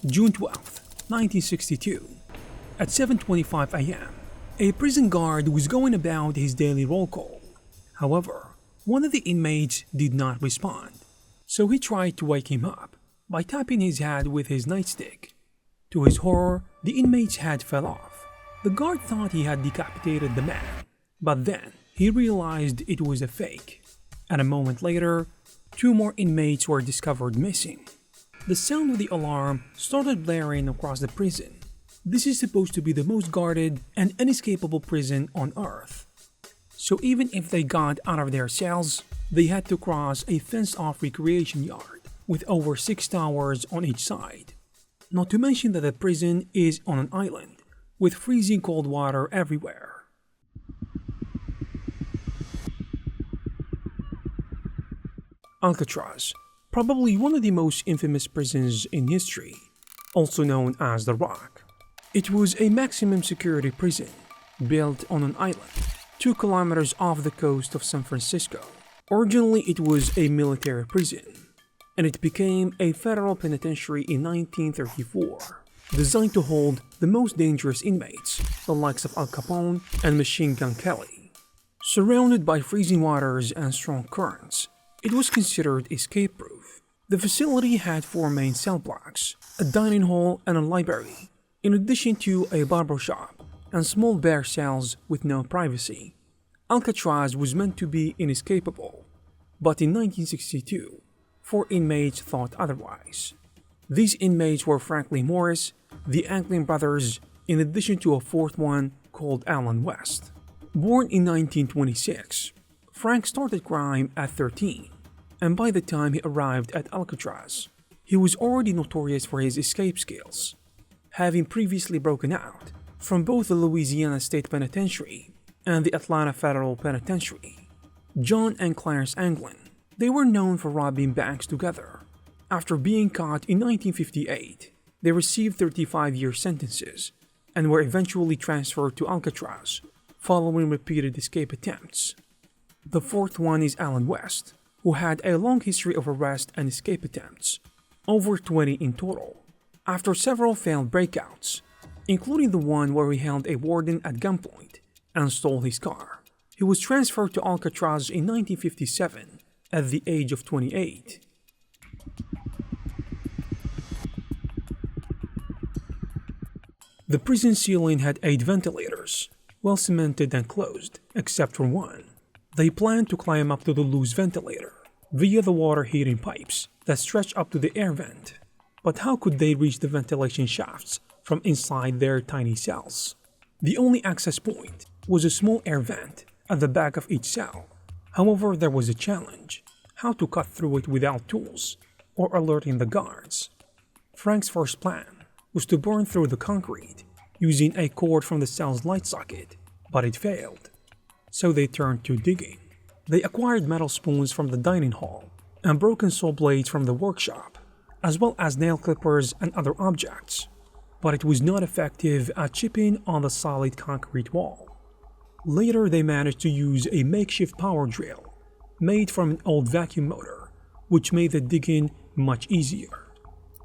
June 12, 1962. At 7:25 a.m., a prison guard was going about his daily roll call. However, one of the inmates did not respond, so he tried to wake him up by tapping his head with his nightstick. To his horror, the inmate's head fell off. The guard thought he had decapitated the man, but then he realized it was a fake. And a moment later, 2 more inmates were discovered missing. The sound of the alarm started blaring across the prison. This is supposed to be the most guarded and inescapable prison on Earth. So even if they got out of their cells, they had to cross a fenced-off recreation yard with over 6 towers on each side. Not to mention that the prison is on an island with freezing cold water everywhere. Alcatraz, probably one of the most infamous prisons in history, also known as the Rock. It was a maximum security prison built on an island 2 kilometers off the coast of San Francisco. Originally, it was a military prison, and it became a federal penitentiary in 1934, designed to hold the most dangerous inmates, the likes of Al Capone and Machine Gun Kelly. Surrounded by freezing waters and strong currents, it was considered escape-proof. The facility had 4 main cell blocks, a dining hall and a library, in addition to a barber shop and small bare cells with no privacy. Alcatraz was meant to be inescapable, but in 1962, 4 inmates thought otherwise. These inmates were Franklin Morris, the Anglin brothers, in addition to a 4th one called Alan West. Born in 1926, Frank started crime at 13, and by the time he arrived at Alcatraz, he was already notorious for his escape skills, having previously broken out from both the Louisiana State Penitentiary and the Atlanta Federal Penitentiary. John and Clarence Anglin, they were known for robbing banks together. After being caught in 1958, they received 35-year sentences and were eventually transferred to Alcatraz following repeated escape attempts. The 4th one is Alan West, who had a long history of arrest and escape attempts, over 20 in total. After several failed breakouts, including the one where he held a warden at gunpoint and stole his car, he was transferred to Alcatraz in 1957 at the age of 28. The prison ceiling had 8 ventilators, well cemented and closed, except for one. They planned to climb up to the loose ventilator via the water heating pipes that stretched up to the air vent. But how could they reach the ventilation shafts from inside their tiny cells? The only access point was a small air vent at the back of each cell. However, there was a challenge: how to cut through it without tools or alerting the guards. Frank's first plan was to burn through the concrete using a cord from the cell's light socket, but it failed. So they turned to digging. They acquired metal spoons from the dining hall and broken saw blades from the workshop, as well as nail clippers and other objects. But it was not effective at chipping on the solid concrete wall. Later, they managed to use a makeshift power drill made from an old vacuum motor, which made the digging much easier.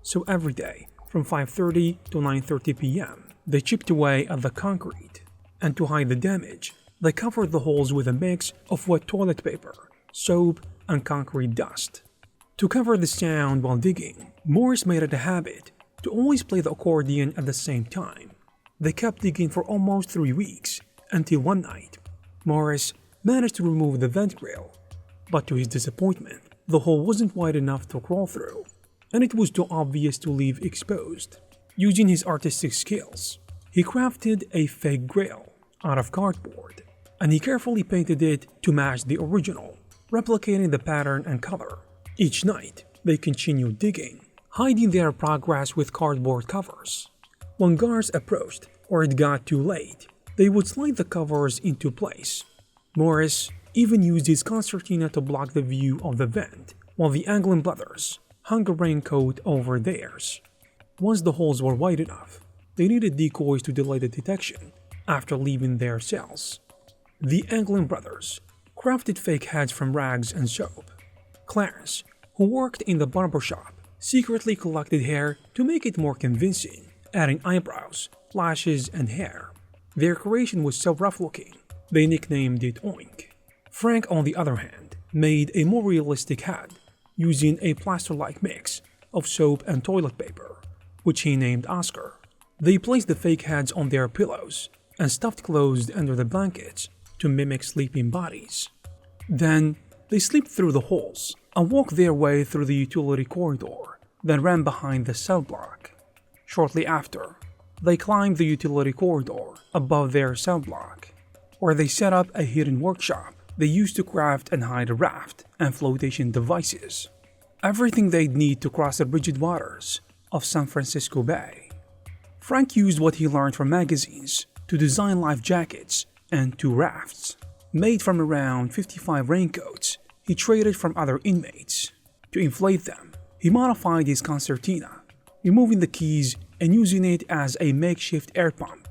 So every day, from 5:30 to 9:30 p.m., they chipped away at the concrete, and to hide the damage, they covered the holes with a mix of wet toilet paper, soap, and concrete dust. To cover the sound while digging, Morris made it a habit to always play the accordion at the same time. They kept digging for almost 3 weeks, until one night, Morris managed to remove the vent grill, but to his disappointment, the hole wasn't wide enough to crawl through, and it was too obvious to leave exposed. Using his artistic skills, he crafted a fake grill out of cardboard, and he carefully painted it to match the original, replicating the pattern and color. Each night, they continued digging, hiding their progress with cardboard covers. When guards approached or it got too late, they would slide the covers into place. Morris even used his concertina to block the view of the vent, while the Anglin brothers hung a raincoat over theirs. Once the holes were wide enough, they needed decoys to delay the detection after leaving their cells. The Anglin brothers crafted fake heads from rags and soap. Clarence, who worked in the barber shop, secretly collected hair to make it more convincing, adding eyebrows, lashes, and hair. Their creation was so rough-looking, they nicknamed it Oink. Frank, on the other hand, made a more realistic head using a plaster-like mix of soap and toilet paper, which he named Oscar. They placed the fake heads on their pillows and stuffed clothes under the blankets to mimic sleeping bodies. Then, they slipped through the holes and walked their way through the utility corridor, then ran behind the cell block. Shortly after, they climbed the utility corridor above their cell block, where they set up a hidden workshop they used to craft and hide a raft and flotation devices. Everything they'd need to cross the rigid waters of San Francisco Bay. Frank used what he learned from magazines to design life jackets and 2 rafts. Made from around 55 raincoats he traded from other inmates. To inflate them, he modified his concertina, removing the keys and using it as a makeshift air pump.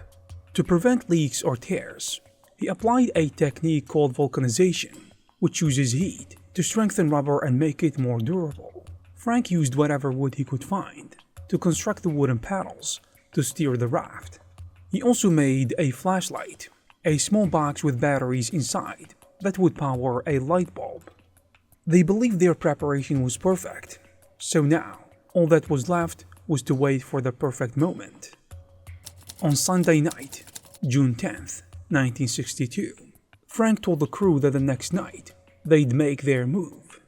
To prevent leaks or tears, he applied a technique called vulcanization, which uses heat to strengthen rubber and make it more durable. Frank used whatever wood he could find to construct the wooden paddles to steer the raft. He also made a flashlight, a small box with batteries inside that would power a light bulb. They believed their preparation was perfect, so now all that was left was to wait for the perfect moment. On Sunday night, June 10th, 1962, Frank told the crew that the next night they'd make their move.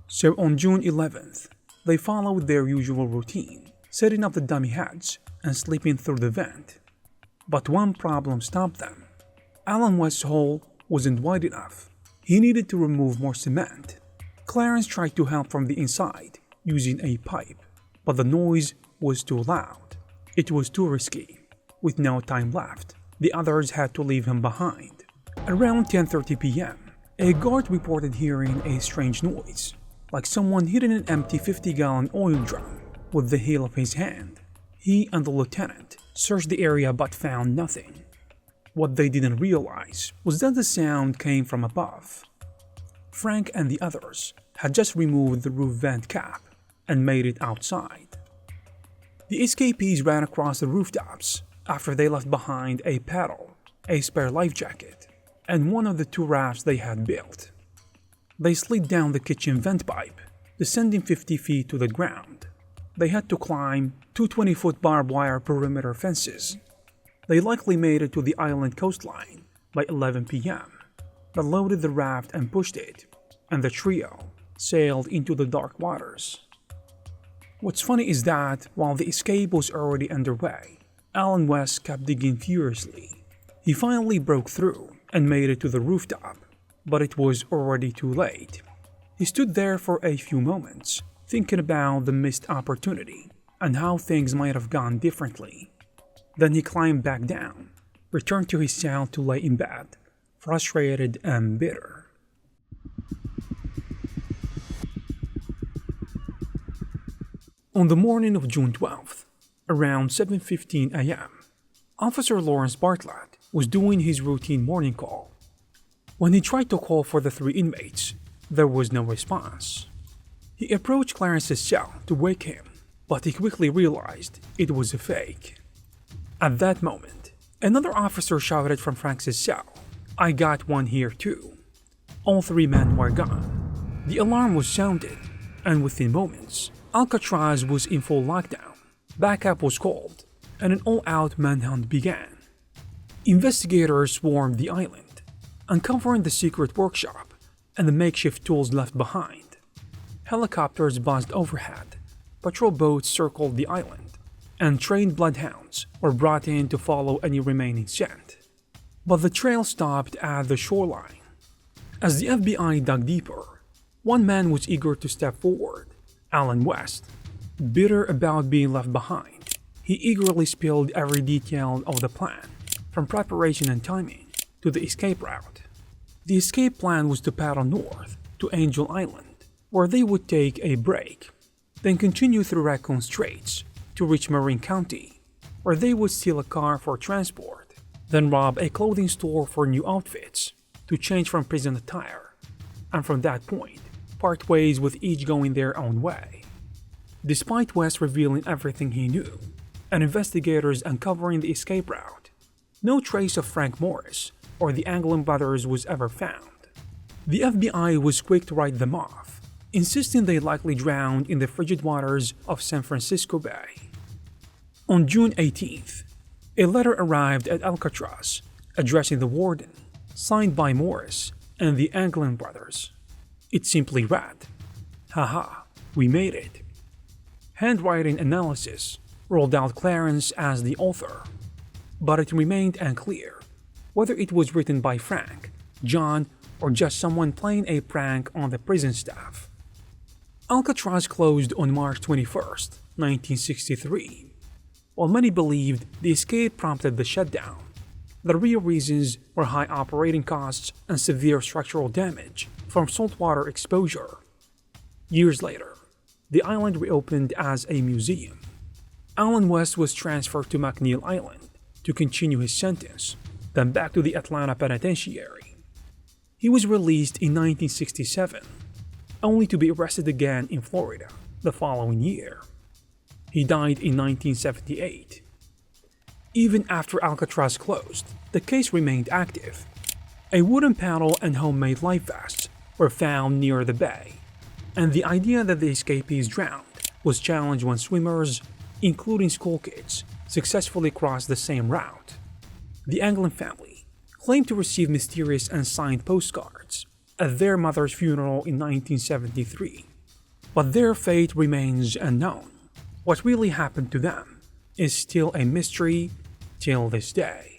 So on June 11th, they followed their usual routine, setting up the dummy heads and slipping through the vent. But one problem stopped them. Alan West's hole wasn't wide enough. He needed to remove more cement. Clarence tried to help from the inside using a pipe, but the noise was too loud. It was too risky. With no time left, the others had to leave him behind. Around 10:30 p.m., a guard reported hearing a strange noise, like someone hitting an empty 50-gallon oil drum with the heel of his hand. He and the lieutenant searched the area but found nothing. What they didn't realize was that the sound came from above. Frank and the others had just removed the roof vent cap and made it outside. The escapees ran across the rooftops after they left behind a paddle, a spare life jacket, and one of the 2 rafts they had built. They slid down the kitchen vent pipe, descending 50 feet to the ground. They had to climb 2 20-foot barbed wire perimeter fences. They likely made it to the island coastline by 11 p.m. They loaded the raft and pushed it, and the trio sailed into the dark waters. What's funny is that while the escape was already underway, Alan West kept digging furiously. He finally broke through and made it to the rooftop, but it was already too late. He stood there for a few moments, thinking about the missed opportunity and how things might have gone differently. Then he climbed back down, returned to his cell to lay in bed, frustrated and bitter. On the morning of June 12th, around 7:15 a.m., Officer Lawrence Bartlett was doing his routine morning call. When he tried to call for the 3 inmates, there was no response. He approached Clarence's cell to wake him, but he quickly realized it was a fake. At that moment, another officer shouted from Frank's cell, "I got one here too." All 3 men were gone. The alarm was sounded, and within moments, Alcatraz was in full lockdown. Backup was called, and an all-out manhunt began. Investigators swarmed the island, uncovering the secret workshop and the makeshift tools left behind. Helicopters buzzed overhead, patrol boats circled the island, and trained bloodhounds were brought in to follow any remaining scent. But the trail stopped at the shoreline. As the FBI dug deeper, one man was eager to step forward, Alan West. Bitter about being left behind, he eagerly spilled every detail of the plan, from preparation and timing to the escape route. The escape plan was to paddle north to Angel Island, where they would take a break, then continue through Raccoon Straits to reach Marin County, where they would steal a car for transport, then rob a clothing store for new outfits to change from prison attire, and from that point, part ways with each going their own way. Despite West revealing everything he knew, and investigators uncovering the escape route, no trace of Frank Morris or the Anglin brothers was ever found. The FBI was quick to write them off, insisting they likely drowned in the frigid waters of San Francisco Bay. On June 18th, a letter arrived at Alcatraz addressing the warden, signed by Morris and the Anglin brothers. It simply read, "Haha, we made it." Handwriting analysis ruled out Clarence as the author, but it remained unclear whether it was written by Frank, John, or just someone playing a prank on the prison staff. Alcatraz closed on March 21st, 1963. While many believed the escape prompted the shutdown, the real reasons were high operating costs and severe structural damage from saltwater exposure. Years later, the island reopened as a museum. Alan West was transferred to McNeil Island to continue his sentence, then back to the Atlanta Penitentiary. He was released in 1967, only to be arrested again in Florida the following year. He died in 1978. Even after Alcatraz closed, the case remained active. A wooden paddle and homemade life vests were found near the bay, and the idea that the escapees drowned was challenged when swimmers, including school kids, successfully crossed the same route. The Anglin family claimed to receive mysterious unsigned postcards at their mother's funeral in 1973, but their fate remains unknown. What really happened to them is still a mystery till this day.